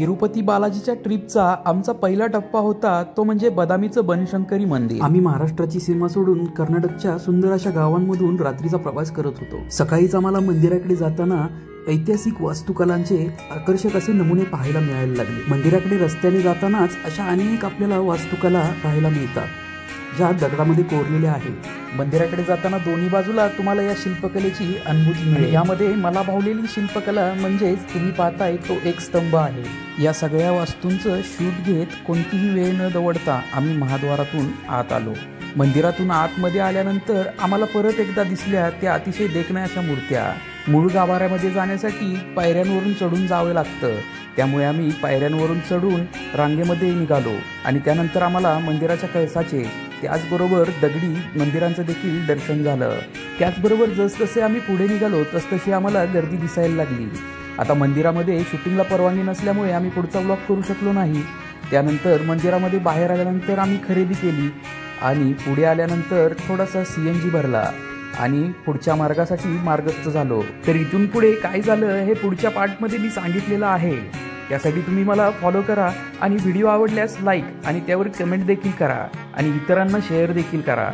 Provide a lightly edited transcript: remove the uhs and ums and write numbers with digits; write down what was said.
तिरुपती बालाजीच्या ट्रिपचा आमचा पहिला टप्पा होता तो म्हणजे बदामीचं बनशंकरी मंदिर। आम्ही महाराष्ट्राची सीमा सोडून कर्नाटकच्या सुंदर अशा गावांमधून रात्रीचा प्रवास करत होतो। सकाळीच आम्हाला मंदिराकडे जाताना ऐतिहासिक वास्तुकलांचे आकर्षक असे नमुने पाहायला मिळायला लागले। मंदिराकडे रस्त्याने जातानाच अशा अनेक आपल्याला वास्तुकला पाहायला मिळतात ज्या दगडामध्ये कोरलेल्या आहेत। मंदिराकडे जाताना दोन्ही बाजूला तुम्हाला या शिल्पकलेची अनुभूती मिळेल। यामध्ये मला भावलेली शिल्पकला म्हणजे तुम्ही पाहताय तो एक स्तंभ आहे। या सगळ्या वास्तूंचं शूट घेत कोणतीही वेळ न दवडता आम्ही महाद्वारातून आत आलो। मंदिरातून आतमध्ये आल्यानंतर आम्हाला परत एकदा दिसल्या त्या अतिशय देखण्या अशा मूर्त्या। मूळ गाभाऱ्यामध्ये जाण्यासाठी पायऱ्यांवरून चढून जावे लागतं, त्यामुळे आम्ही पायऱ्यांवरून चढून रांगेमध्ये निघालो आणि त्यानंतर आम्हाला मंदिराच्या कळसाचे त्याचबरोबर दगडी मंदिरांचं देखील दर्शन झालं। त्याचबरोबर जसजसे आम्ही पुढे निघालो तसतशी आम्हाला गर्दी दिसायला लागली। आता मंदिरामध्ये शूटिंगला परवानगी नसल्यामुळे आम्ही पुढचा व्लॉग करू शकलो नाही। त्यानंतर मंदिरामध्ये बाहेर आल्यानंतर आम्ही खरेदी केली आणि पुढे आल्यानंतर थोडासा CNG भरला आणि पुढच्या मार्गासाठी मार्गस्थ झालो। तर इथून पुढे काय झालं हे पुढच्या पार्टमध्ये मी सांगितलेलं आहे। त्यासाठी तुम्ही मला फॉलो करा आणि व्हिडिओ आवडल्यास लाईक आणि त्यावर कमेंट देखील करा आणि इतरांना शेअर देखील करा।